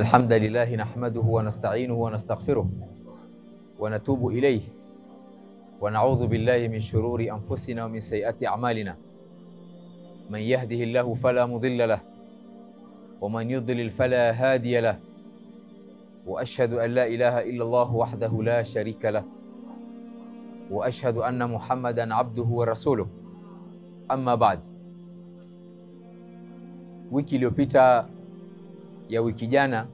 إن الحمد لله نحمده ونستعينه ونستغفره ونتوب إليه ونعوذ بالله من شرور أنفسنا ومن سيئات أعمالنا من يهده الله فلا مضل له ومن يضلل فلا هادي له وأشهد أن لا إله إلا الله وحده لا شريك له وأشهد أن محمدا عبده ورسوله. Amma baad, wiki iliyopita ya wiki jana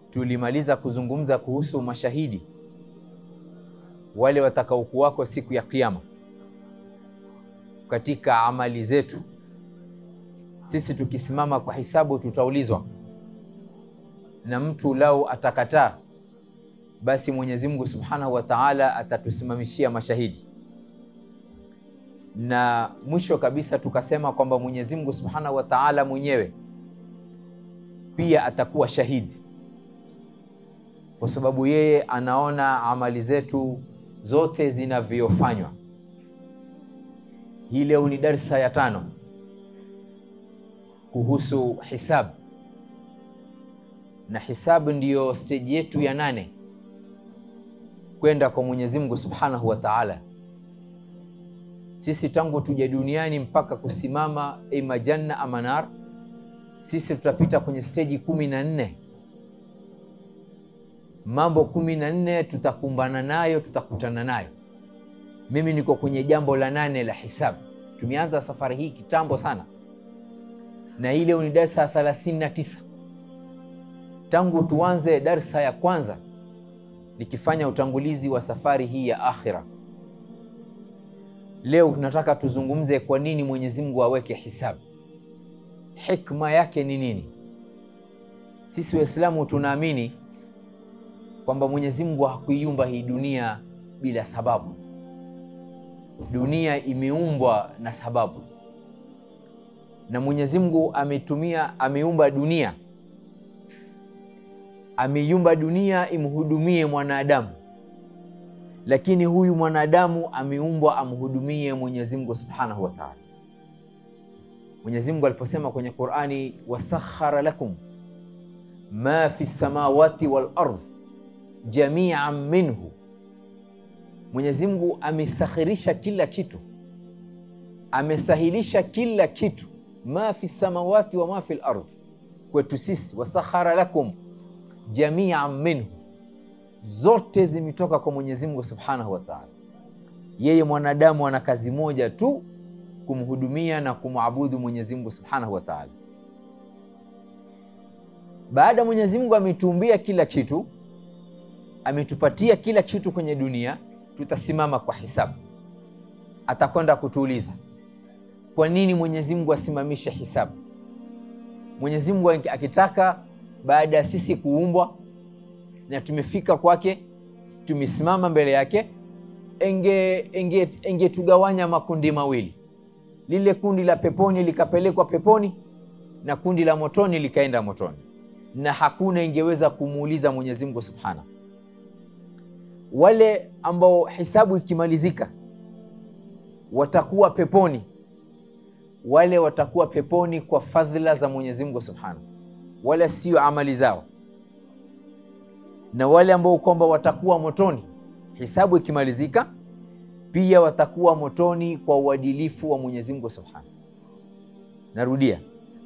tulimaliza kuzungumza kuhusu mashahidi wale watakaokuwako siku ya Kiyama katika amali zetu. Sisi tukisimama kwa hisabu tutaulizwa, na mtu lao atakataa, basi Mwenyezi Mungu Subhanahu wa Ta'ala atatusimamishia mashahidi. Na mwisho kabisa tukasema kwamba Mwenyezi Mungu Subhanahu wa Ta'ala mwenyewe pia atakuwa shahidi, kwa sababu yeye anaona amali zetu zote zinavyofanywa. Hii leo ni darsa ya 5 kuhusu hisab, na hisabu ndiyo stage yetu ya 8 kwenda kwa Mwenyezi Mungu Subhanahu wa Ta'ala. Sisi tangu tuje duniani mpaka kusimama ima janna ama nar, sisi tutapita kwenye stage 14. Mambo 14 tutakumbana nayo, tutakutana nayo. Mimi niko kwenye jambo la 8 la hisabu. Tumeanza safari hii kitambo sana, na ile ni darsa 39 tangu tuanze darsa ya kwanza nikifanya utangulizi wa safari hii ya akhira. Leo tunataka tuzungumze kwa nini Mwenyezi Mungu aweke hisabu. Hikma yake ni nini? Sisi Waislamu tunaamini kwamba Mwenyezi Mungu hakuiumba hii dunia bila sababu. Dunia imeumbwa na sababu, na Mwenyezi Mungu ameiumba dunia imhudumie mwanadamu, lakini huyu mwanadamu ameumbwa amhudumie Mwenyezi Mungu Subhanahu wa Ta'ala. Mwenyezi Mungu aliposema kwenye Qur'ani, wasakhara lakum ma fi samawati wal ardh jami'an minhu, Mwenyezi Mungu amesakhirisha kila kitu, amesahilisha kila kitu. Ma fi samawati wa ma fi al ardh, kwetu sisi. Wasakhara lakum jami'an minhu, zote zimetoka kwa Mwenyezi Mungu Subhanahu wa Ta'ala. Yeye mwanadamu ana kazi moja tu, kumhudumia na kumwabudu Mwenyezi Mungu Subhanahu wa Ta'ala. Baada Mwenyezi Mungu ametuumbia kila kitu, ametupatia kila kitu kwenye dunia, tutasimama kwa hisabu. Atakwenda kutuuliza kwa nini Mwenyezi Mungu asimamishe hisabu. Mwenyezi Mungu akitaka, baada ya sisi kuumbwa na tumefika kwake, tumesimama mbele yake, tugawanya makundi mawili. Lile kundi la peponi likapelekwa peponi, na kundi la motoni likaenda motoni, na hakuna ingeweza kumuuliza Mwenyezi Mungu Subhanahu. Wale ambao hisabu ikimalizika watakuwa peponi, wale watakuwa peponi kwa fadhila za Mwenyezi Mungu Subhanahu, wala sio amali zao. Na wale ambao kwamba watakuwa motoni, hisabu ikimalizika, pia watakuwa motoni kwa uadilifu wa Mwenyezi Mungu Subhanahu. Narudia,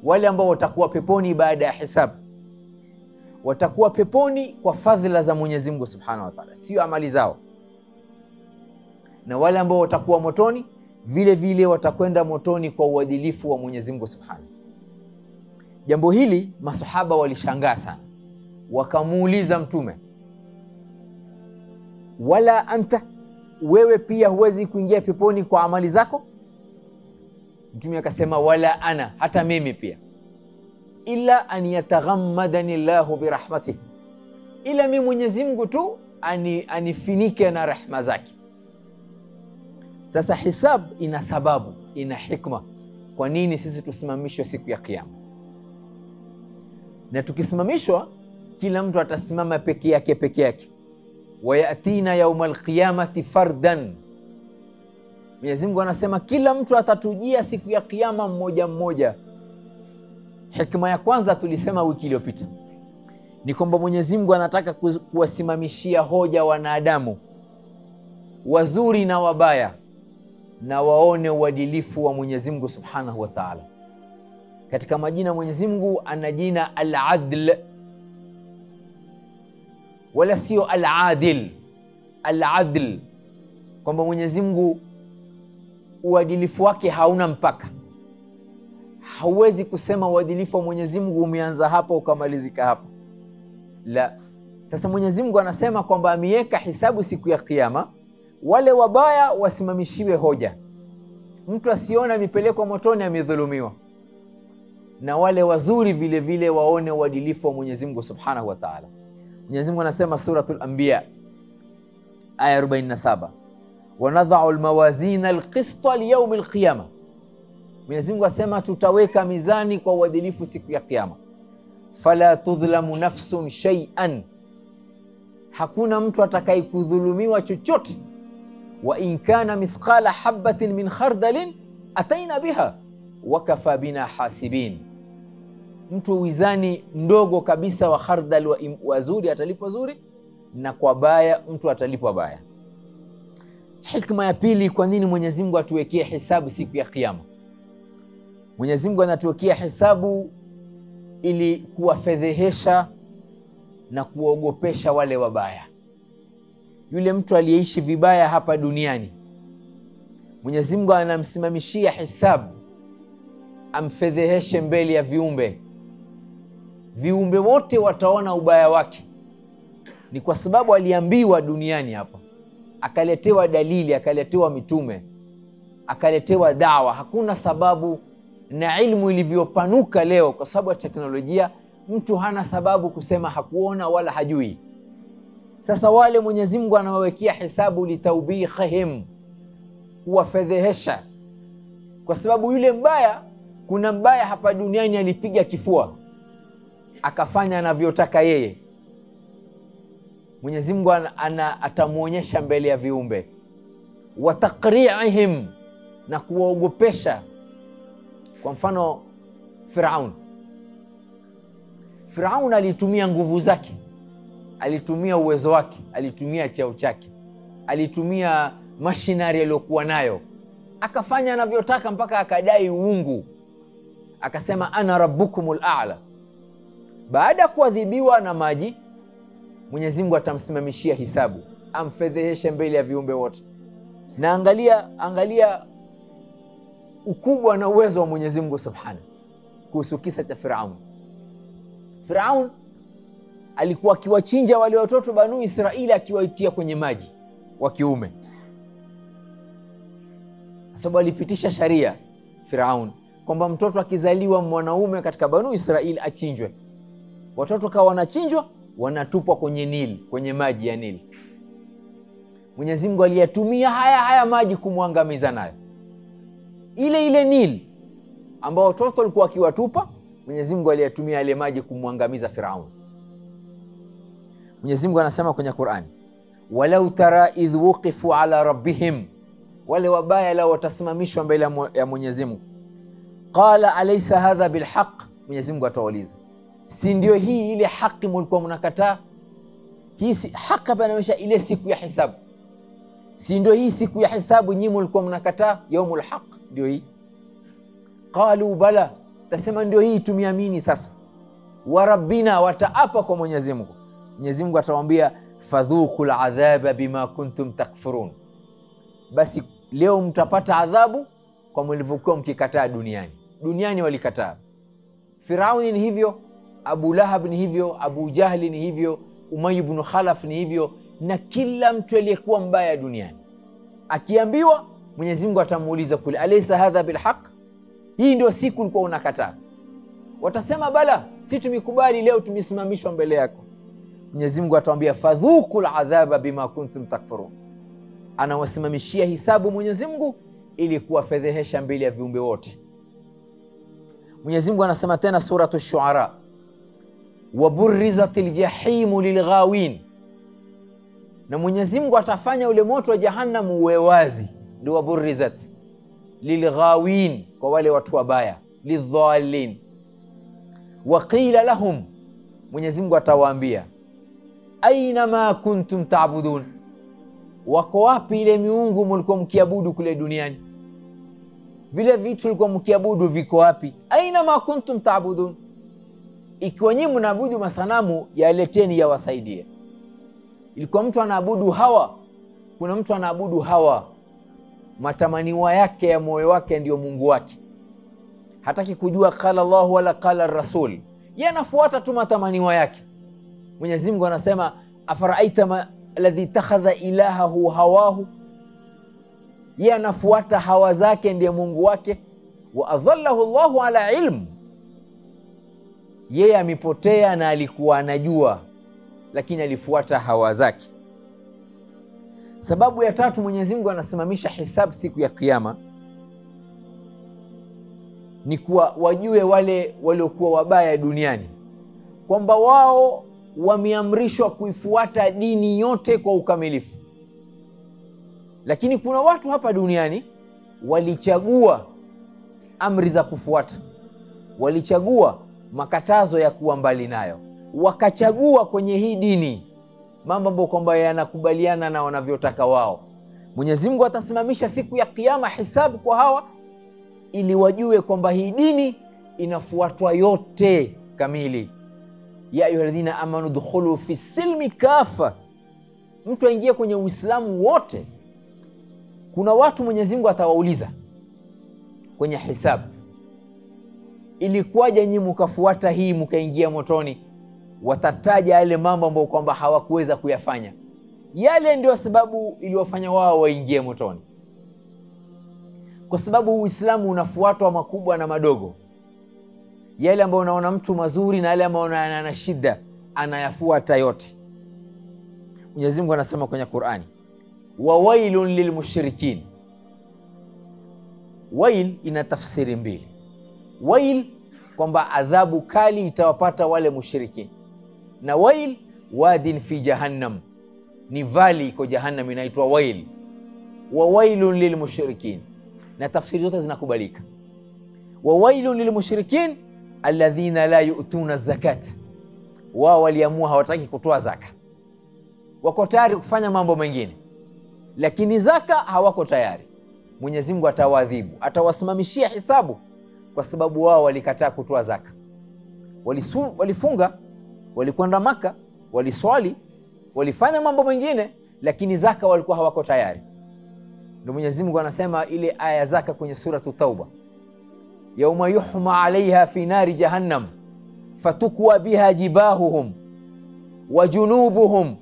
wale ambao watakuwa peponi baada ya hisabu watakuwa peponi kwa fadhila za Mwenyezi Mungu Subhanahu wa Ta'ala, sio amali zao. Na wale ambao watakuwa motoni vile vile watakwenda motoni kwa uadilifu wa Mwenyezi Mungu Subhanahu. Jambo hili masahaba walishangaa sana, wakamuuliza Mtume, wala anta, wewe pia huwezi kuingia peponi kwa amali zako? Mtume akasema, wala ana, hata mimi pia, illa an yataghammadani Allahu birahmatihi, ila mimi Mwenyezi Mungu tu anifinike na rehema zake. Sasa hisab ina sababu, ina hikma kwa nini sisi tusimamishwe siku ya Kiyama. Na tukisimamishwa, kila mtu atasimama peke yake. Wayatina yaumal qiyamati fardan, Mwenyezi Mungu anasema kila mtu atatujia siku ya Kiyama mmoja mmoja. Hikma ya kwanza tulisema wiki iliyopita, ni kwamba Mwenyezi Mungu anataka kuwasimamishia hoja wanadamu wazuri na wabaya, na waone uadilifu wa Mwenyezi Mungu Subhanahu wa Ta'ala. Katika majina Mwenyezi Mungu ana jina Al-Adl, wala sio Al-Adil. Al-Adl, kwamba Mwenyezi Mungu uadilifu wake hauna mpaka. Hauwezi kusema uadilifu wa Mwenyezi Mungu umeanza hapa ukamalizika hapa. La. Sasa Mwenyezi Mungu anasema kwamba ameweka hisabu siku ya Kiyama, wale wabaya wasimamishiwe hoja. Mtu asiona mipeleko motoni amedhulumiwa, na wale wazuri vile vile waone uadilifu wa Mwenyezi Mungu Subhanahu wa Ta'ala. Mwenyezi Mungu anasema Suratul Anbiya aya 47, wanadha'u almawazina alqista liyawm alqiyama. Mwenyezi Mungu asema tutaweka mizani kwa uadilifu siku ya Kiyama. Fala tudhlamu nafsun shay'an, hakuna mtu atakayekudhulumiwa chochote. Wa in kana mithqala habatin min khardalin ataina biha wa kafa bina hasibin. Mtu wizani mdogo kabisa wa khardal wa zuri atalipwa zuri, na kwa baya mtu atalipwa baya. Hikma ya pili, kwa nini Mwenyezi Mungu atuwekee hisabu siku ya Kiyama? Mwenyezi Mungu anatuwekea hisabu ili kuwafedhehesha na kuwaogopesha wale wabaya. Yule mtu aliyeishi vibaya hapa duniani, Mwenyezi Mungu anamsimamishia hisabu, amfedheheshe mbele ya viumbe. Viumbe wote wataona ubaya wake. Ni kwa sababu aliambiwa duniani hapa, akaletewa dalili, akaletewa mitume, akaletewa dawa. Hakuna sababu, na ilmu ilivyopanuka leo kwa sababu ya teknolojia, mtu hana sababu kusema hakuona wala hajui. Sasa wale Mwenyezi Mungu anawawekea hisabu litaubihim, kuwafedhehesha. Kwa sababu yule mbaya, kuna mbaya hapa duniani alipiga kifua akafanya anavyotaka yeye. Mwenyezi Mungu atamuonyesha mbele ya viumbe. Wa taqri'ihim, na kuwaogopesha. Kwa mfano Firaun alitumia nguvu zake, alitumia uwezo wake, alitumia cheo chake, alitumia mashinari aliyokuwa nayo, akafanya anavyotaka mpaka akadai uungu, akasema ana rabbukumul a'la. Baada ya kuadhibiwa na maji, Mwenyezi Mungu atamsimamishia hisabu, amfedheheshe mbele ya viumbe wote. Na angalia ukubwa na uwezo wa Mwenyezi Mungu Subhanahu kuhusu kisa cha Firaun. Firaun alikuwa akiwachinja wale watoto Banu Israili, akiwaitia kwenye maji wa kiume. Sababu alipitisha sharia Firaun kwamba mtoto akizaliwa mwanaume katika Banu Israili achinjwe. Watoto kawa wanachinjwa, wanatupwa kwenye Nili, kwenye maji ya Nili. Mwenyezi Mungu aliyatumia haya maji kumwangamiza nayo. Ile Nili ambao watoto walikuwa wakiwatupa, Mwenyezi Mungu aliyatumia ile maji kumwangamiza Firaun. Mwenyezi Mungu anasema kwenye Qur'ani, walau tara idh wuqifu ala rabbihim, wale wabaya lao watasimamishwa mbele ya Mwenyezi Mungu. Qala alaysa hadha bilhaq, Mwenyezi Mungu atawauliza, si ndio hii ile haki mlikuwa mnakataa? Hii si haki banaonyesha ile siku ya hisabu. Si ndio hii siku ya hisabu nyinyi mlikuwa mnakataa? Yaumul haq ndio hii. Qalu bala, tasema ndio hii, tumiamini sasa. Wa rabbina, wataapa kwa Mwenyezi Mungu. Mwenyezi Mungu atawaambia fadhuqul adhaba bima kuntum takfurun, basi leo mtapata adhabu kwa mlivyokuwa mkikataa duniani. Duniani walikataa. Firauni ni hivyo, Abu Lahab ni hivyo, Abu Jahli ni hivyo, Umayy ibn Khalaf ni hivyo, na kila mtu aliyekuwa mbaya duniani akiambiwa, Mwenyezi Mungu atamuuliza kule, alaysa hadha bilhaq, hii ndio siku ulikuwa unakataa? Watasema bala, si tumekubali, leo tumesimamishwa mbele yako. Mwenyezi Mungu atawaambia fadhuqul adhaba bima kuntum takfurun, anawasimamishia hisabu Mwenyezi Mungu ili kuwafedhehesha mbele ya viumbe wote. Mwenyezi Mungu anasema tena suratu Shuara, waburrizatil jahimu lilghawin, na Mwenyezi Mungu atafanya ule moto wa jahannam uwe wazi, ndio waburrizat lilghawin, kwa wale watu wabaya, lidhalin. Waqila lahum, Mwenyezi Mungu atawaambia, aina ma kuntum ta'budun, wako wapi ile miungu mlikuwa mkiabudu kule duniani? Vile vitu mlikuwa mkiabudu viko wapi? Aina ma kuntum ta'budun, ikiwa nyinyi mnaabudu masanamu, yaleteni yawasaidie. Ilikuwa mtu anaabudu hawa, kuna mtu anaabudu hawa, matamaniwa yake ya moyo wake ndio Mungu wake, hataki kujua qala Allah wala qala Rasul, yeye anafuata tu matamaniwa yake. Mwenyezi Mungu anasema, afaraaita alladhi takhadha ilahahu hawahu, yeye anafuata hawa zake ndiye Mungu wake. Wa adhallahu Allahu ala ilm, yeye amepotea na alikuwa anajua, lakini alifuata hawa zake. Sababu ya tatu, Mwenyezi Mungu anasimamisha hisabu siku ya Kiyama ni kuwa wajue wale waliokuwa wabaya duniani kwamba wao wameamrishwa kuifuata dini yote kwa ukamilifu, lakini kuna watu hapa duniani walichagua amri za kufuata, walichagua makatazo ya kuwa mbali nayo, wakachagua kwenye hii dini mambo ambayo kwamba yanakubaliana na wanavyotaka wao. Mwenyezi Mungu atasimamisha siku ya Kiyama hisabu kwa hawa ili wajue kwamba hii dini inafuatwa yote kamili. Ya ayyuhalladhina amanu dukhulu fi silmi kafa, mtu aingie kwenye Uislamu wote. Kuna watu Mwenyezi Mungu atawauliza kwenye hisabu, ilikuwaje nyinyi mkafuata hii mkaingia motoni? Watataja yale mambo ambayo kwamba hawakuweza kuyafanya, yale ndio sababu iliwafanya wao waingie motoni. Kwa sababu Uislamu unafuatwa makubwa na madogo, yale ambayo unaona mtu mazuri na yale ambayo unaona ana shida anayafuata yote. Mwenyezi Mungu anasema kwenye Qur'ani, wa wailun lilmushrikin. Wail ina tafsiri mbili. Wail kwamba adhabu kali itawapata wale mushrikin, na wail wadin fi jahannam, ni vali iko jahannam inaitwa wail. Wa wailun lilmushrikin, na tafsiri zote zinakubalika. Wa wailun lilmushrikin alladhina la yu'tuna zakat, wao waliamua hawataki kutoa zaka, wako tayari kufanya mambo mengine, lakini zaka hawako tayari. Mwenyezi Mungu atawaadhibu, atawasimamishia hisabu kwa sababu wao walikataa kutoa zaka. Walifunga, walikwenda Maka, waliswali, walifanya mambo mengine, lakini zaka walikuwa hawako tayari. Ndio Mwenyezi Mungu anasema ile aya zaka kwenye suratu Tauba, yauma yuhma alaiha fi nari jahannam fatukwa biha jibahuhum wa junubuhum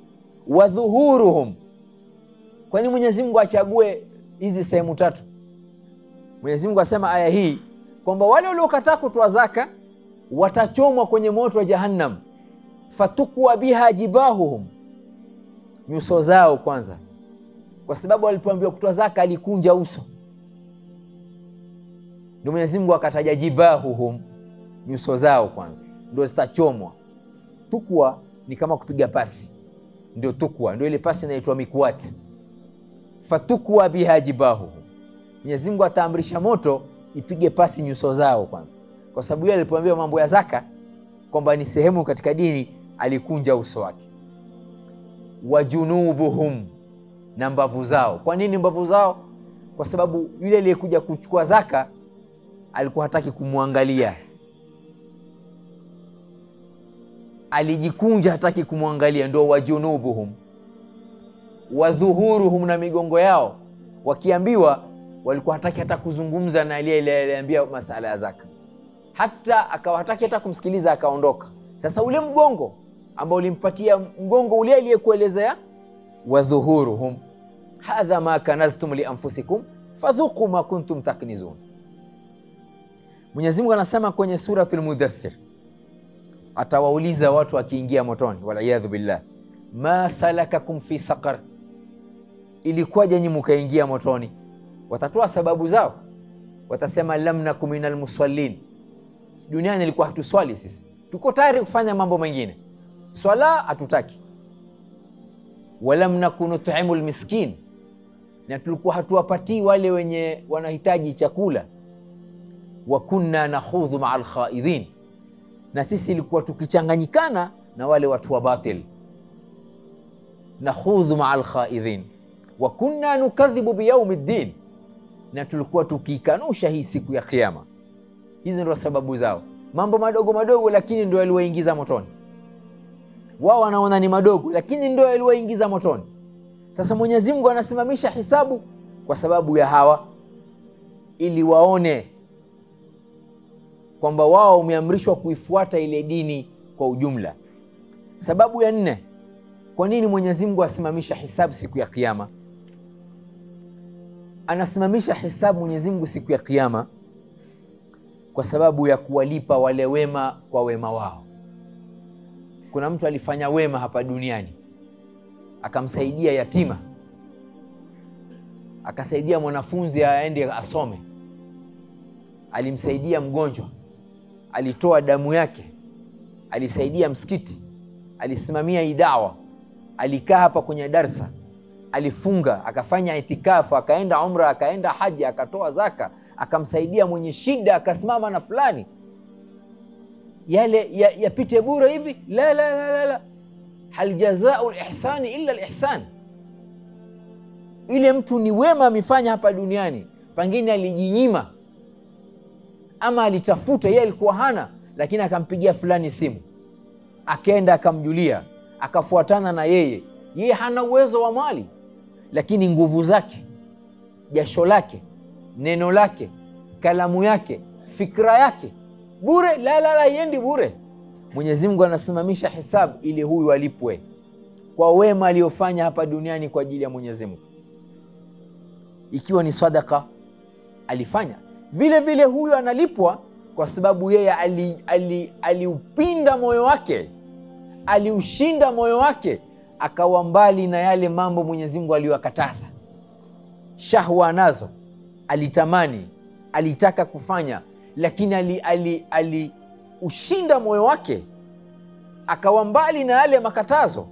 wa dhuhuruhum. Kwani Mwenyezi Mungu achague hizi sehemu tatu? Mwenyezi Mungu asema aya hii kwamba wale waliokataa kutoa zaka watachomwa kwenye moto wa jahannam, fatukwa biha jibahuhum, nyuso zao kwanza, kwa sababu walipoambiwa kutoa zaka alikunja uso. Ndio Mwenyezi Mungu akataja jibahuhum, nyuso zao kwanza ndio zitachomwa. Tukwa ni kama kupiga pasi, ndio tukwa, ndio ile pasi inaitwa mikwati. Fatukwa biha jibahuhum, Mwenyezi Mungu ataamrisha moto ipige pasi nyuso zao kwanza, kwa sababu yeye alipoambiwa mambo ya zaka kwamba ni sehemu katika dini alikunja uso wake. Wajunubuhum, na mbavu zao. Kwa nini mbavu zao? Kwa sababu yule aliyekuja kuchukua zaka alikuwa hataki kumwangalia, alijikunja, hataki kumwangalia, ndio wajunubuhum. Wadhuhuruhum, na migongo yao, wakiambiwa walikuwa hataki hata kuzungumza na aliyeambia masala ya zaka, hata akawa hataki hata kumsikiliza, akaondoka. Sasa ule mgongo ambao ulimpatia mgongo ule aliyekuelezea, wadhuhuruhum hadha ma kanaztum li anfusikum fadhuqu ma kuntum taknizun. Mwenyezi Mungu anasema kwenye suratul Mudaththir, atawauliza watu wakiingia motoni, waliyadhu billah, ma salakakum fi saqar, ilikuwaje nyinyi mkaingia motoni? Watatoa sababu zao, watasema lam nakum minal musallin, duniani ilikuwa hatuswali sisi, tuko tayari kufanya mambo mengine, swala hatutaki. Walam nakunu tu'imul miskin, na tulikuwa hatuwapatii wale wenye wanahitaji chakula. Wa kunna nakhudhu ma'al khaidhin, na sisi ilikuwa tukichanganyikana na wale watu wa batil. Nakhudhu ma'al khaidhin wa kunna nukadhibu biyaumiddin, na tulikuwa tukikanusha hii siku ya kiyama. Hizi ndio sababu zao, mambo madogo madogo, lakini ndio yaliwaingiza motoni. Wao wanaona ni madogo, lakini ndio yaliwaingiza motoni. Sasa Mwenyezi Mungu anasimamisha hisabu kwa sababu ya hawa, ili waone kwamba wao wameamrishwa kuifuata ile dini kwa ujumla. Sababu ya 4, kwa nini Mwenyezi Mungu asimamisha hisabu siku ya kiyama? Anasimamisha hisabu Mwenyezi Mungu siku ya kiyama kwa sababu ya kuwalipa wale wema kwa wema wao. Kuna mtu alifanya wema hapa duniani, akamsaidia yatima, akasaidia mwanafunzi aende asome, alimsaidia mgonjwa, alitoa damu yake, alisaidia msikiti, alisimamia idawa, alikaa hapa kwenye darsa, alifunga, akafanya itikafu, akaenda umra, akaenda haji, akatoa zaka, akamsaidia mwenye shida, akasimama na fulani. Yale yapite bure hivi? La la la la, hal jazaa'u al-ihsani illa al-ihsan. Ile mtu ni wema amefanya hapa duniani, pengine alijinyima ama alitafuta, yeye alikuwa hana, lakini akampigia fulani simu, akaenda akamjulia, akafuatana na yeye hana uwezo wa mali, lakini nguvu zake, jasho lake, neno lake, kalamu yake, fikra yake, bure. La la la, yendi bure. Mwenyezi Mungu anasimamisha hisabu ili huyu alipwe kwa wema aliyofanya hapa duniani kwa ajili ya Mwenyezi Mungu. Ikiwa ni sadaka alifanya, vile vile huyu analipwa kwa sababu yeye aliupinda moyo wake, aliushinda moyo wake, akawa mbali na yale mambo Mwenyezi Mungu aliyokataza. Shahwa nazo alitamani, alitaka kufanya, lakini aliushinda moyo wake, akawa mbali na yale makatazo.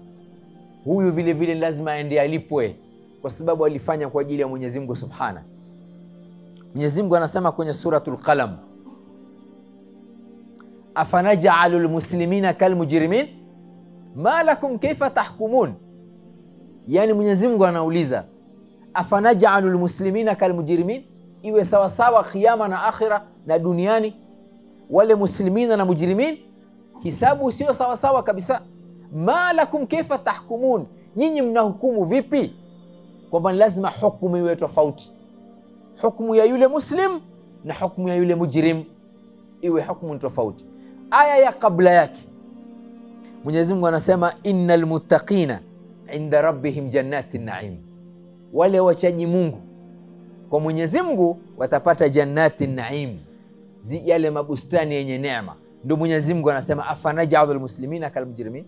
Huyu vile vile lazima aende alipwe kwa sababu alifanya kwa ajili ya Mwenyezi Mungu Subhana. Mwenyezi Mungu anasema kwenye suratul Qalam, afanaj'alu almuslimina kalmujrimin ma lakum kayfa tahkumun. Yani Mwenyezi Mungu anauliza, afanaj'alu almuslimina kalmujrimin, iwe sawa sawa kiyama na akhira na duniani wale muslimina na mujrimin? Hisabu sio sawa sawa kabisa. Ma lakum kayfa tahkumun, nyinyi mnahukumu vipi? Kwamba lazima hukumu iwe tofauti, hukumu ya yule muslim na hukumu ya yule mujrim iwe hukumu tofauti. Aya ya kabla yake Mwenyezi Mungu anasema, innal muttaqina inda rabbihim jannatin na'im, wale wachaji Mungu kwa Mwenyezi Mungu watapata jannatin na'im, yale mabustani yenye neema. Ndio Mwenyezi Mungu anasema, afanaj'alul muslimina kalmujrimin,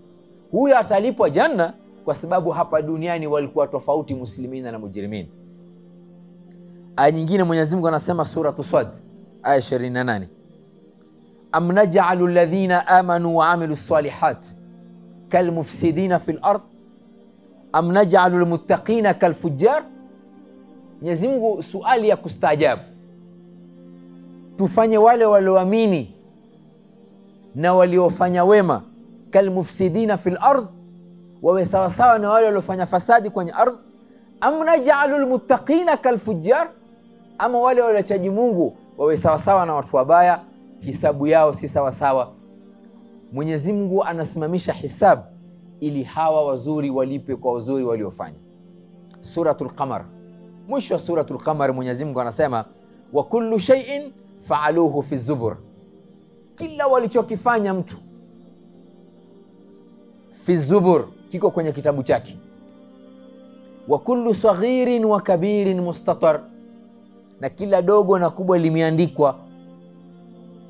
huyo atalipwa janna kwa sababu hapa duniani walikuwa tofauti muslimina na mujrimin. Aya nyingine Mwenyezi Mungu anasema suratu Sad aya 28, am naj'alu alladhina amanu wa amilus salihat kalmufsidina fil ard am naj'alu almuttaqina kalfujjar. Mwenyezi Mungu suali ya kustaajabu, tufanye wale walioamini na waliofanya wema kalmufsidina fil ard, wawe sawa sawa na wale waliofanya fasadi kwenye ardhi, am naj'alu almuttaqina kalfujjar, ama wale waliochaji Mungu wawe sawa sawa na watu wabaya, hisabu yao si sawa sawa. Mwenyezi Mungu anasimamisha hisabu ili hawa wazuri walipe kwa wazuri waliofanya. Suratul Qamar, mwisho wa suratul Qamar Mwenyezi Mungu anasema, wa kullu shay'in fa'aluhu fi zubur, kila walichokifanya mtu fi zubur, kiko kwenye kitabu chake. Wa kullu saghirin wa kabirin mustatar, na kila dogo na kubwa limeandikwa.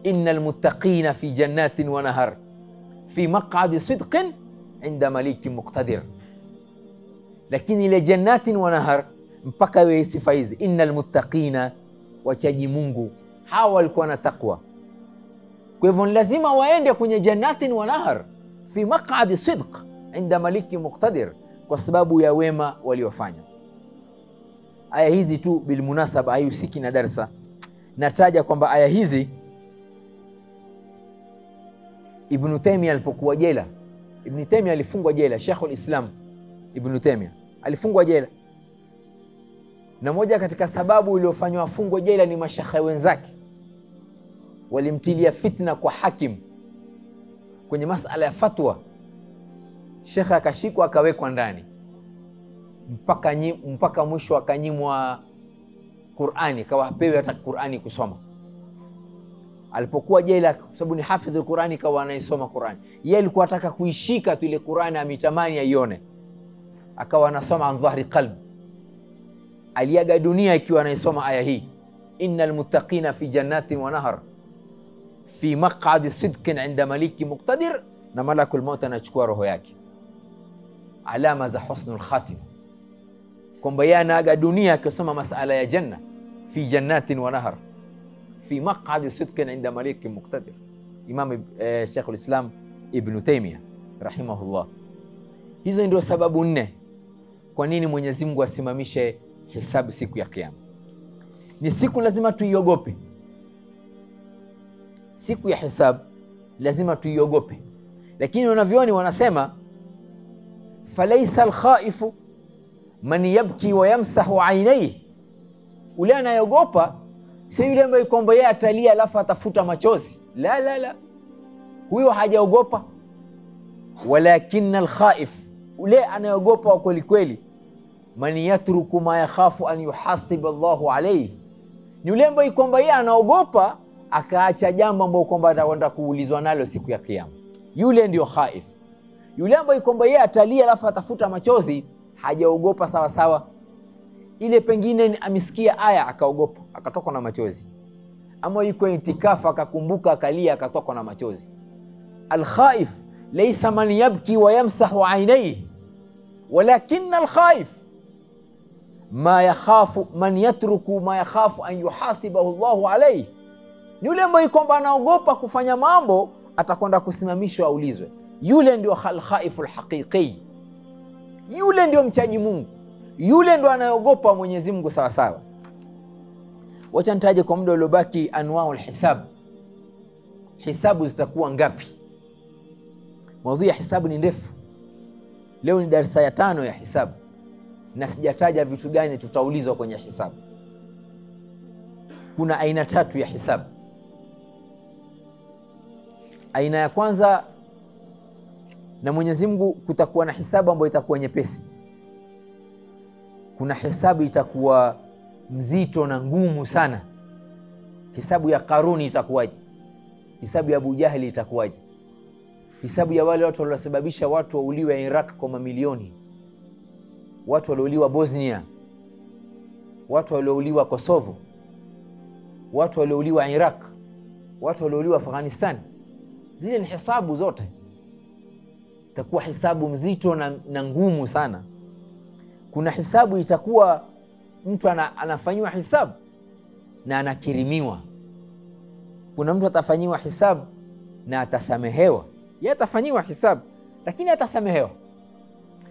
Innal muttaqina fi jannatin wa nahar fi maq'adi sidqin inda malikin muqtadir. Lakini ile jannatin wa nahar mpaka iwe sifa hizi, innal muttaqina, wachaji Mungu, hawa walikuwa na takwa. Kwa hivyo lazima waende kwenye jannatin wa nahar fi maq'adi sidq inda malikin muqtadir, kwa sababu ya wema waliofanya. Aya hizi tu bilmunasaba hayusiki na darsa, nataja kwamba aya hizi Ibn Taymiyyah alipokuwa jela, Ibn Taymiyyah alifungwa jela, Sheikhul Islam Ibn Taymiyyah alifungwa jela, na moja katika sababu iliyofanywa afungwe jela ni mashekhe wenzake walimtilia fitna kwa hakim kwenye masala ya fatwa. Shekhe akashikwa akawekwa ndani mpaka mwisho akanyimwa Qur'ani, kawa hapewi hata Qur'ani kusoma. Alipokuwa jela, kwa sababu ni hafidh al-Qur'ani, kawa anaisoma Qur'ani. Yeye alikuwa anataka kuishika tu ile Qur'ani, amitamani aione, akawa anasoma an dhahri qalb. Aliaga dunia ikiwa anaisoma aya hii, innal muttaqina fi jannatin wa nahar fi maq'adi sidqin 'inda maliki muqtadir, na malakul maut anachukua roho yake. Alama za husnul khatima, kwamba yeye anaaga dunia akisoma masala ya janna, fi jannatin wa nahar fi maq'adi sidqin 'inda maliki muqtadir. Imam Sheikhul Islam Ibn Taymiyyah rahimahullah. Hizo ndio sababu 4 kwa nini Mwenyezi Mungu asimamishe hisabu siku ya Kiyama. Ni siku lazima tuiogope, siku ya hisabu lazima tuiogope. Lakini wanavyoni wanasema falaysa alkhaifu man yabki wa yamsahu aynayhi, ule anayogopa si yule ambaye kwamba yeye atalia alafu atafuta machozi. La la la, huyo hajaogopa. Walakin alkhaif, ule anayogopa wa kweli kweli, man yatruku ma yakhafu an yuhasib Allahu alayhi, ni yule ambaye kwamba yeye anaogopa akaacha jambo ambalo kwamba atakwenda kuulizwa nalo siku ya Kiyama. Yule ndio khaif. Yule ambaye kwamba yeye atalia alafu atafuta machozi, hajaogopa sawa sawa. Ile pengine amesikia aya akaogopa akatoka na machozi, ama yuko itikafa akakumbuka akalia akatoka na machozi. Al-khaif laysa man yabki wa yamsahu aynayhi, walakin al-khaif ma yakhafu man yatruku ma yakhafu an yuhasibahu Allahu alayhi, ni yule ambaye kwamba anaogopa kufanya mambo atakwenda kusimamishwa aulizwe. Yule ndio al-khaiful haqiqi, yule ndio mchaji Mungu, yule ndio anayogopa Mwenyezi Mungu sawa sawa. Wacha nitaje kwa muda uliobaki anwaul hisab. Hisabu zitakuwa ngapi? Mada ya hisabu ni ndefu. Leo ni darasa ya 5 ya hisabu, na sijataja vitu gani tutaulizwa kwenye hisabu. Kuna aina 3 ya hisabu. Aina ya kwanza, na Mwenyezi Mungu kutakuwa na hisabu ambayo itakuwa nyepesi. Kuna hisabu itakuwa mzito na ngumu sana. Hisabu ya Karuni itakuwaje? Hisabu ya Abu Jahli itakuwaje? Hisabu ya wale watu waliosababisha watu wauliwe Iraq kwa mamilioni, watu waliouliwa Bosnia, watu waliouliwa Kosovo, watu waliouliwa Iraq, watu waliouliwa Afghanistan. Zile ni hisabu zote. Itakuwa hisabu mzito na ngumu sana. Kuna hisabu itakuwa mtu anafanywa hisabu na anakirimiwa. Kuna mtu atafanyiwa hisabu na atasamehewa. Yeye atafanyiwa hisabu lakini atasamehewa.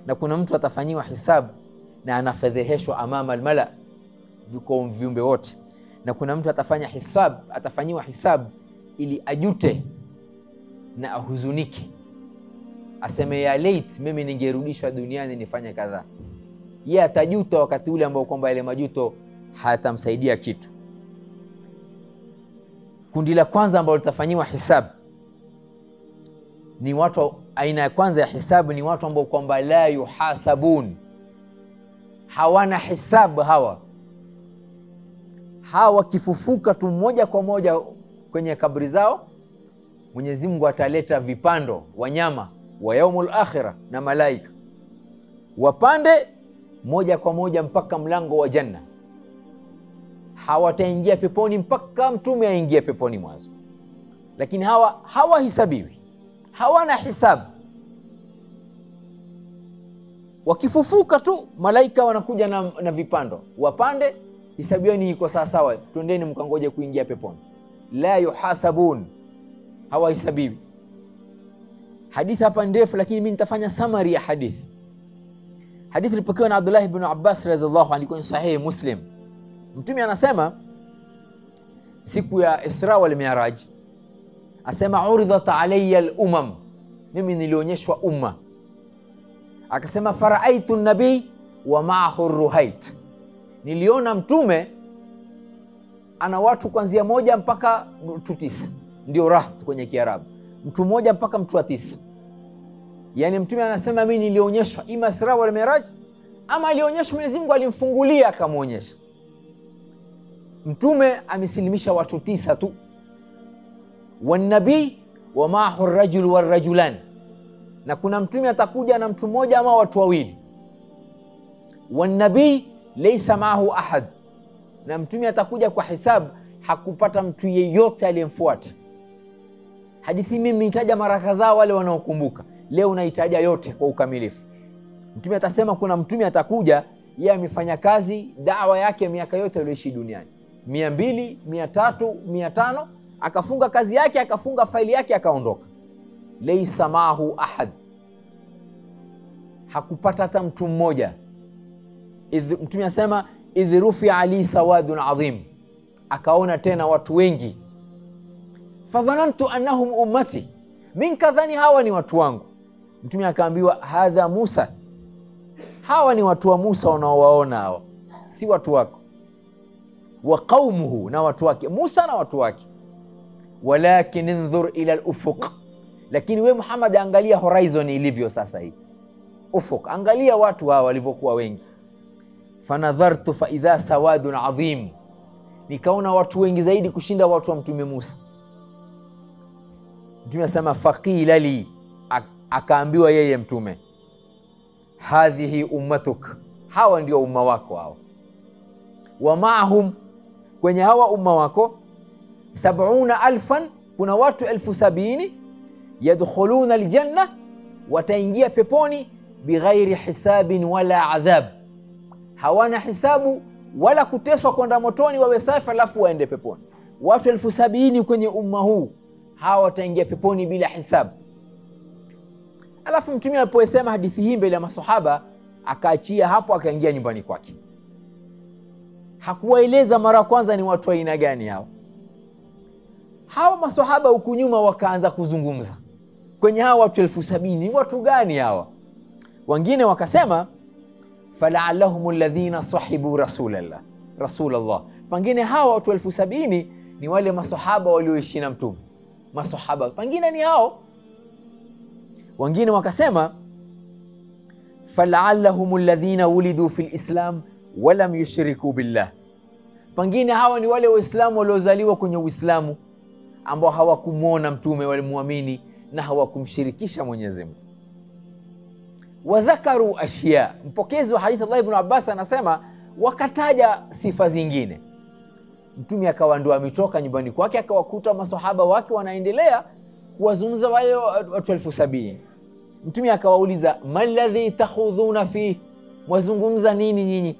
Na kuna mtu atafanyiwa hisabu na anafedheheshwa amama almala, kwa viumbe wote. Na kuna mtu atafanyiwa hisabu ili ajute na ahuzunike, aseme ya late mimi ningerudishwa duniani nifanye kadhaa. Yeye atajuta wakati ule ambao kwamba ile majuto hayatamsaidia kitu. Kundi la kwanza ambao litafanyiwa hisabu ni watu, aina ya kwanza ya hisabu ni watu ambao kwamba la yuhasabun, hawana hisabu. Hawa kifufuka tu moja kwa moja kwenye kabri zao, Mwenyezi Mungu ataleta vipando wanyama wa yaumul akhirah na malaika wapande moja kwa moja mpaka mlango wa janna. Hawataingia peponi mpaka mtume aingie peponi mwanzo. Lakini hawahisabiwi, hawana hisabu. Wakifufuka tu malaika wanakuja na vipando, wapande, hisabu yenu iko sawa sawa, twendeni mkangoje kuingia peponi. La yuhasabun, hawahisabiwi. Hadithi hapa ndefu, lakini mimi nitafanya summary ya hadithi. Hadithi ilipokewa na Abdullah ibn Abbas radhiallahu anhu kwenye sahihi Muslim. Mtume anasema siku ya Isra wal Mi'raj, Asema uridhat alayya al-umam, mimi nilionyeshwa umma. Akasema faraaitu nabii wa ma'ahu ruhait, niliona mtume ana watu kuanzia 1 mpaka mtu 9, ndio rahat kwenye Kiarabu, mtu 1 mpaka mtu 9. Yani mtume anasema mimi nilionyeshwa ima Isra wal Miraj, ama alionyeshwa Mwenyezi Mungu alimfungulia akamuonyesha. Mtume amesilimisha watu 9 tu. Wanabii wa ma'ahu ar-rajul war-rajulan, na kuna mtume atakuja na mtu 1 ama watu 2. Wanabii laysa ma'ahu ahad, na mtume atakuja kwa hisabu hakupata mtu yeyote aliyemfuata. Hadithi mimi nitaja mara kadhaa, wale wanaokumbuka leo naitaja yote kwa ukamilifu. Mtume atasema kuna mtume atakuja, yeye amefanya kazi da'wa yake miaka yote aliyoishi duniani 200, 300, 500, akafunga kazi yake, akafunga faili yake, akaondoka. Laysa ma'ahu ahad, hakupata hata mtu mmoja. Mtume asema idh rufi ali sawadun adhim, akaona tena watu wengi. Fadhanantu annahum ummati, min kadhani hawa ni watu wangu. Mtume akaambiwa hadha Musa, hawa ni watu wa Musa unaowaona hawa, si watu wako. Wa qaumuhu, na watu wake, Musa na watu wake. Walakin indhur ila al-ufuq, lakini we Muhammad angalia horizon ilivyo sasa hii. Ufuq, angalia watu hawa walivyokuwa wengi. Fanadhartu fa idha sawadun adhim, nikaona watu wengi zaidi kushinda watu wa mtume Musa. Mtume asema faqila li, akaambiwa yeye mtume, hadhihi ummatuk, hawa ndio umma wako hao. Wa ma'ahum, kwenye hawa umma wako 70,000, kuna watu 70,000 yadkhuluna aljanna, wataingia peponi bighairi hisabin wala adhab, hawana hisabu wala kuteswa kwenda motoni wawe safi alafu waende peponi. Watu 70,000 kwenye umma huu, hawa wataingia peponi bila hisabu. Alafu mtume aliposema hadithi hii mbele ya maswahaba, akaachia hapo, akaingia nyumbani kwake. Hakuwaeleza mara kwanza ni watu wa aina gani hao. Hawa maswahaba huku nyuma wakaanza kuzungumza kwenye hawa watu 70,000 ni watu gani hawa. Wengine wakasema fala'allahum alladhina sahibu rasulallah, pengine hawa watu 70,000 ni wale maswahaba walioishi na mtume, maswahaba pengine ni hao. Wengine wakasema fala'allahum alladhina wulidu fil islam wa lam yushriku billah, pengine hawa ni wale waislamu waliozaliwa kwenye Uislamu ambao hawakumuona mtume, walimuamini na hawakumshirikisha Mwenyezi Mungu. Wadhakaru ashya, mpokezi wa hadithi Allah ibn Abbas anasema wakataja sifa zingine. Mtume akawa ndo ametoka nyumbani kwake, akawakuta maswahaba wake wanaendelea kuwazungumza wale watu 70,000. Mtume akawauliza maladhi takhudhuna fi, mwazungumza nini nyinyi?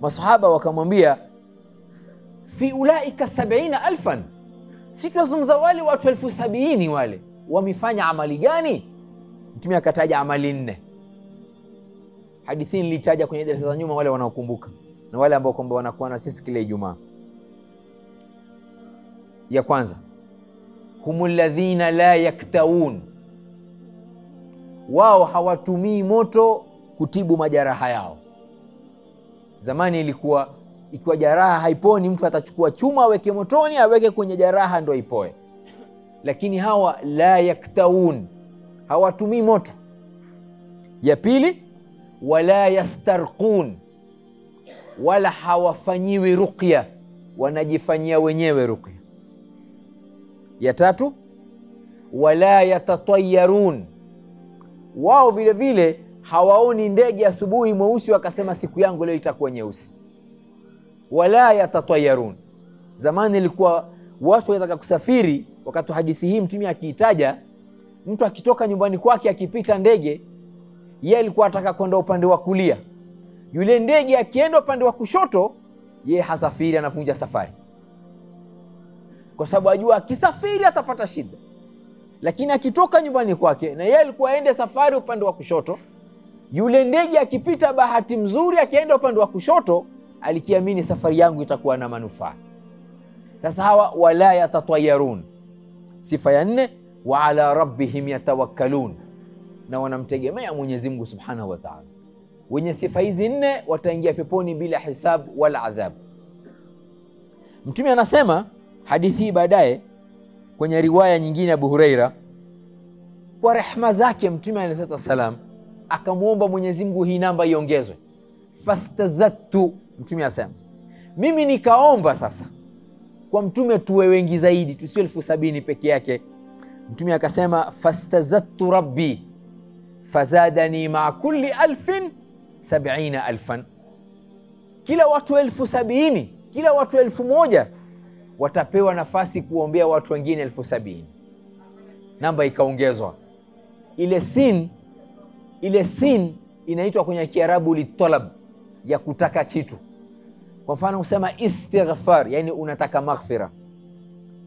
Maswahaba wakamwambia fi ulaika 70,000, si tunazungumza wale watu 70,000 wale wamefanya amali gani? Mtume akataja amali 4. Hadithi nilitaja kwenye darasa za nyuma, wale wanaokumbuka na wale ambao kwamba wanakuwa na sisi kila Ijumaa. Ya kwanza, humul ladhina la yaktawun, wao hawatumii moto kutibu majeraha yao. Zamani ilikuwa ikiwa jeraha haiponi, mtu atachukua chuma aweke motoni, aweke kwenye jeraha ndo ipoe. Lakini hawa la yaktawun, hawatumii moto. Ya pili, wala yastarqun, wala hawafanyiwi ruqya, wanajifanyia wenyewe ruqya. Ya tatu, wala yatatayarun, wao vile vile hawaoni ndege asubuhi mweusi wakasema siku yangu leo itakuwa nyeusi. Wala yatatayarun. Zamani ilikuwa watu wanataka kusafiri, wakati hadithi hii mtume akiitaja, mtu akitoka nyumbani kwake akipita ndege, yeye alikuwa ataka kwenda upande wa kulia. Yule ndege akienda upande wa kushoto, yeye hasafiri, anavunja safari, kwa sababu ajua akisafiri atapata shida. Lakini akitoka nyumbani kwake na yeye alikuwa aende safari upande wa kushoto, yule ndege akipita bahati mzuri akienda upande wa kushoto, alikiamini safari yangu itakuwa na manufaa. Sasa hawa wala yatatayarun, Sifa ya 4, wa ala rabbihim yatawakkalun, na wanamtegemea Mwenyezi Mungu Subhanahu wa Ta'ala. Wenye sifa hizi 4 wataingia peponi bila hisab wala adhab. Mtume anasema hadithi hii baadaye kwenye riwaya nyingine Abu Huraira, kwa rehema zake Mtume alayhi salam akamuomba Mwenyezi Mungu hii namba iongezwe. Fastazattu, Mtume asema mimi nikaomba sasa kwa Mtume tuwe wengi zaidi, tusio 70,000 peke yake. Mtume akasema fastazattu rabbi fazadani ma kulli 1,070,000, kila watu 70,000, kila watu 1,000 watapewa nafasi kuombea watu wengine 70,000. Namba ikaongezwa. Ile sin inaitwa kwenye Kiarabu litalab, ya kutaka kitu. Kwa mfano usema istighfar, yani unataka maghfira.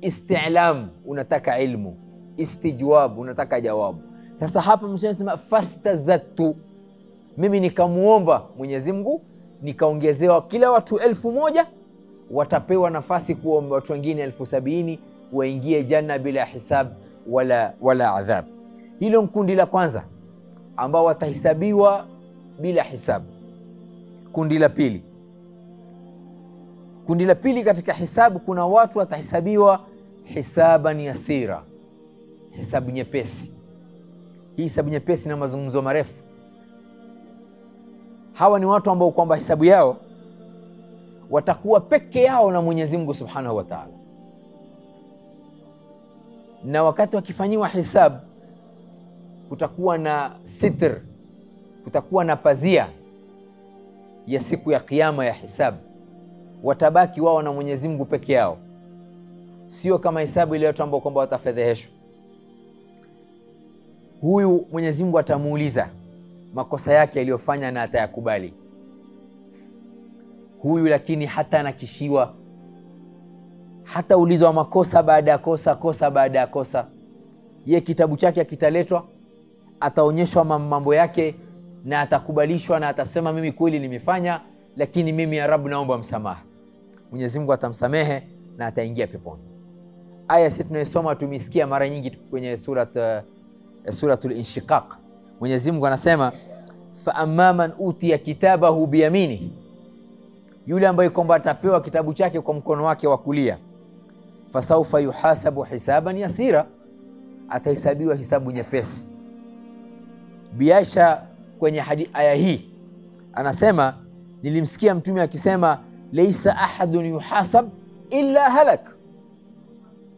Isti'lam, unataka ilmu. Istijwab, unataka jawabu. Sasa hapa Mtume anasema fastazattu, mimi nikamuomba Mwenyezi Mungu, nikaongezewa kila watu 1,000 watapewa nafasi kuomba watu wengine 70,000 waingie janna bila hisab wala adhab. Hilo kundi la kwanza ambao watahesabiwa bila hisab. Kundi la pili katika hisabu, kuna watu watahesabiwa hisaban yasira, hisabu nyepesi. Hii hisabu nyepesi na mazungumzo marefu. Hawa ni watu ambao kwamba hisabu yao watakuwa peke yao na Mwenyezi Mungu Subhanahu wa Ta'ala, na wakati wakifanyiwa hisabu kutakuwa na sitr, kutakuwa na pazia ya siku ya kiyama ya hisabu. Watabaki wao na Mwenyezi Mungu peke yao, sio kama hisabu ile watu ambao kwamba watafedheheshwa. Huyu Mwenyezi Mungu atamuuliza makosa yake aliyofanya na atayakubali. Huyu lakini hata anakishiwa, hata ulizwa makosa baada ya kosa, kosa baada ya kosa. Ye kitabu chake kitaletwa, ataonyeshwa mambo yake na atakubalishwa, na atasema mimi kweli nimefanya, lakini mimi ya Rabb naomba msamaha. Mwenyezi Mungu atamsamehe na ataingia peponi. Aya sisi tunayosoma tumesikia mara nyingi kwenye suratul Inshiqaq. Mwenyezi Mungu anasema fa amma man utiya kitabahu biyaminihi, yule ambaye kwamba atapewa kitabu chake kwa mkono wake wa kulia, fasawfa yuhasabu hisaban yasira, atahesabiwa hisabu nyepesi. Biaisha kwenye aya hii anasema, nilimsikia Mtume akisema laysa ahadun yuhasab illa halak.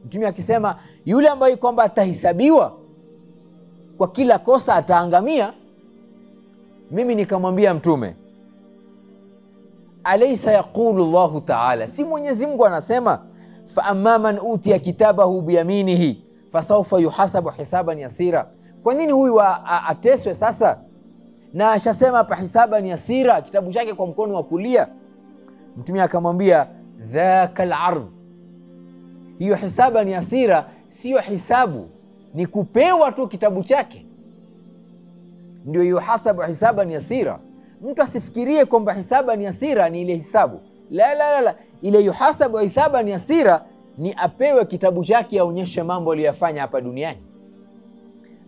Mtume akisema yule ambaye kwamba atahesabiwa kwa kila kosa ataangamia. Mimi nikamwambia Mtume, alaysa yaqulu Allahu Ta'ala, si Mwenyezi Mungu anasema fa amma man utiya kitabahu biyaminihi fasawfa yuhasabu hisaban yasira? Kwa nini huyu ateswe sasa na ashasema hapa hisaban yasira, kitabu chake kwa mkono wa kulia? Mtume akamwambia dhaka al-ardh, hiyo hisaban yasira sio hisabu, ni kupewa tu kitabu chake ndio yuhasabu hisaban yasira. Mtu asifikirie kwamba hisaban yasira ni ile hisabu. La. Ile yuhasabu hisaban yasira ni apewe kitabu chake, aonyeshe mambo aliyofanya hapa duniani.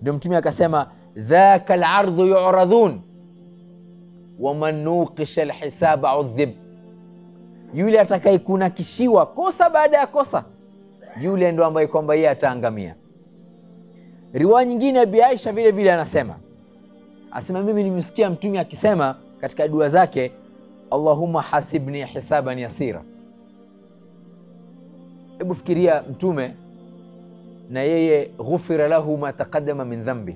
Ndio Mtume akasema dhaka al-ardhu yu'radhun wa man nuqisha al-hisaba udhib, yule atakayekunakishiwa kosa baada ya kosa, yule ndo ambaye kwamba yeye ataangamia. Riwaya nyingine ya Bi Aisha vile vile anasema mimi nimesikia Mtume akisema katika dua zake, Allahumma hasibni hisaban yasira. Hebu fikiria Mtume na yeye ghufira lahu ma taqaddama min dhanbi,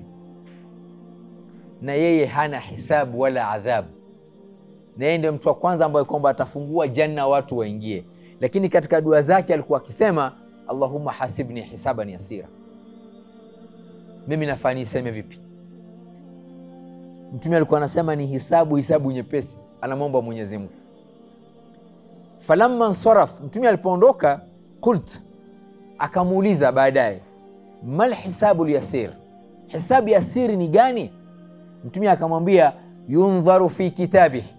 na yeye hana hisabu wala adhabu, na yeye ndio mtu wa kwanza ambaye kwamba atafungua janna watu waingie, lakini katika dua zake alikuwa akisema Allahumma hasibni hisaban yasira. Mimi nafaa niseme vipi? Mtume alikuwa anasema ni hisabu nyepesi, anamwomba Mwenyezi Mungu. Falamma saraf, Mtume alipoondoka, qult, akamuuliza baadaye, mal hisabu yasir, hisabu yasiri ni gani? Mtume akamwambia yundharu fi kitabihi,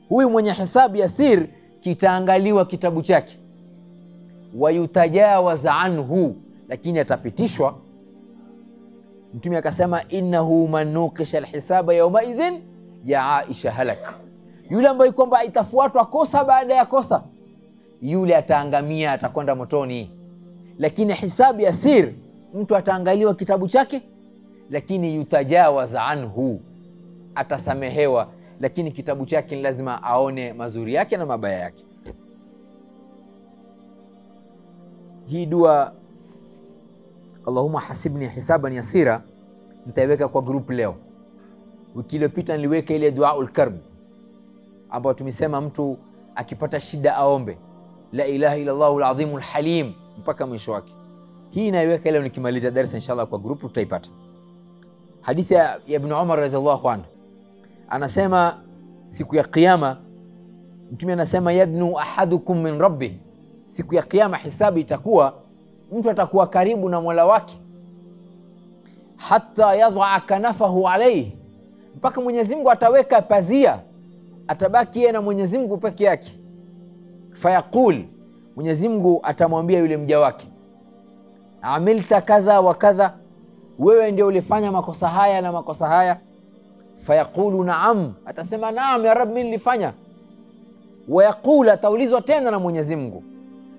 huyu mwenye hisabu yasir kitaangaliwa kitabu chake, wayutajawaz anhu, lakini atapitishwa. Mtume akasema innahu man nuqisha alhisaba yawma idhin ya Aisha halak, yule ambaye kwamba itafuatwa kosa baada ya kosa, yule ataangamia, atakwenda motoni. Lakini hisabu ya sir, mtu ataangaliwa kitabu chake, lakini yutajawaz anhu, atasamehewa, lakini kitabu chake lazima aone mazuri yake na mabaya yake. Hii dua Allahumma hasibni hisaban yasira nitaiweka kwa group leo. Wiki iliyopita niliweka ile duaul karb ambayo tumesema mtu akipata shida aombe la ilaha illa Allahul azimul halim mpaka mwisho wake. Hii naiweka leo nikimaliza darasa inshallah kwa group tutaipata. Hadithi ya Ibn Umar radhiallahu anhu anasema siku ya kiyama, Mtume anasema yadnu ahadukum min rabbih, siku ya kiyama hisabu itakuwa mtu atakuwa karibu na Mola wake, hatta yadha kanafahu alayhi, mpaka Mwenyezi Mungu ataweka pazia, atabaki yeye na Mwenyezi Mungu peke yake. Fayaqul, Mwenyezi Mungu atamwambia yule mja wake, amilta kadha wa kadha, wewe ndio ulifanya makosa haya na makosa haya? Fayaqulu naam, atasema naam ya Rabb, mimi nilifanya. Wayaqul, ataulizwa tena na Mwenyezi Mungu,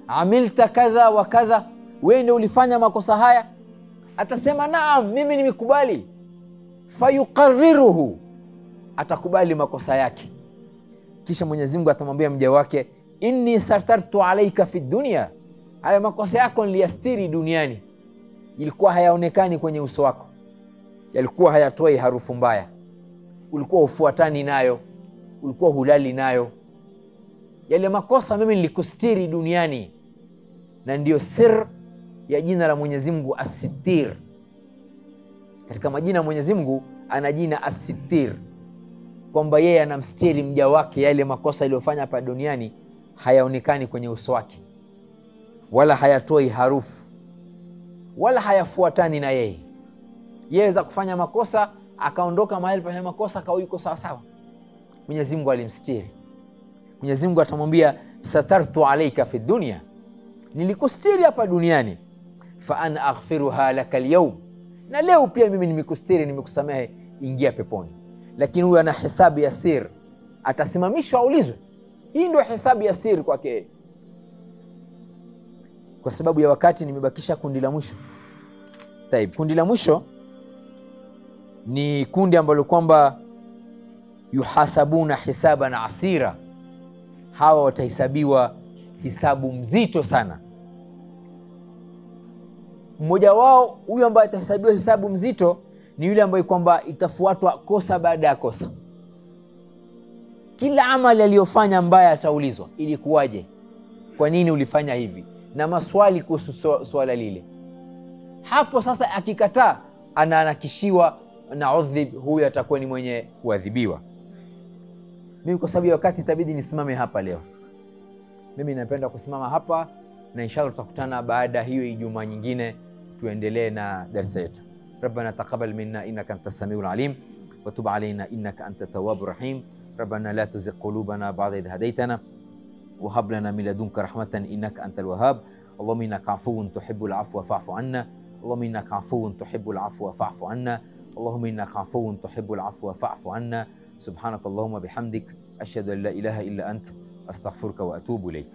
amilta kadha wa kadha, wewe ndio ulifanya makosa haya? Atasema naam, mimi nimekubali. Fayuqarriruhu, atakubali makosa yake. Kisha Mwenyezi Mungu atamwambia mja wake, inni sartartu alayka fi dunya, haya makosa yako niliyastiri duniani, ilikuwa hayaonekani kwenye uso wako, yalikuwa hayatoi harufu mbaya, ulikuwa ufuatani nayo, ulikuwa hulali nayo. Yale makosa mimi nilikustiri duniani, na ndio sir ya jina la Mwenyezi Mungu As-Sittir. Katika majina ya Mwenyezi Mungu ana jina As-Sittir, kwamba yeye anamstiri mja wake, yale makosa aliyofanya hapa duniani hayaonekani kwenye uso wake, wala hayatoi harufu, wala hayafuatani na yeye. Yeye kufanya makosa akaondoka mahali pa makosa akawa yuko sawa sawa, Mwenyezi Mungu alimstiri. Mwenyezi Mungu atamwambia satartu alayka fi dunya, nilikustiri hapa duniani, fa ana aghfiruha laka alyawm, na leo pia mimi nimekustiri, nimekusamehe, ingia peponi. Lakini huyu ana hisabu ya sir, atasimamishwa aulizwe. Hii ndio hisabu ya sir kwake. Kwa sababu ya wakati nimebakisha kundi la mwisho. Taib, kundi la mwisho ni kundi ambalo kwamba yuhasabuna hisaban asira, hawa watahesabiwa hisabu mzito sana. Mmoja wao huyu ambaye atahesabiwa hisabu mzito ni yule ambaye kwamba itafuatwa kosa baada ya kosa. Kila amali aliyofanya mbaya ataulizwa, ilikuwaje, kwa nini ulifanya hivi, na maswali kuhusu swala lile. Hapo sasa akikataa anaanakishiwa na udhib, huyu atakuwa ni mwenye kuadhibiwa. Mimi kwa sababu ya wakati itabidi nisimame hapa leo. Mimi napenda kusimama hapa, na inshallah tutakutana baada hiyo Ijumaa nyingine tuendelee na darasa yetu. Rabbana taqabbal minna innaka antas samiul alim wa tub alayna innaka antat tawwabur rahim. Rabbana la tuzigh qulubana ba'da idh hadaytana wa hab lana min ladunka rahmatan innaka antal wahhab. Allahumma innaka afuwun tuhibbul afwa fa'fu anna. Allahumma innaka afuwun tuhibbul afwa fa'fu anna. Allahumma innaka afuwun tuhibbul afwa fa'fu anna. Subhanakallahumma bihamdik ashhadu an la ilaha illa anta astaghfiruka wa atubu ilayk.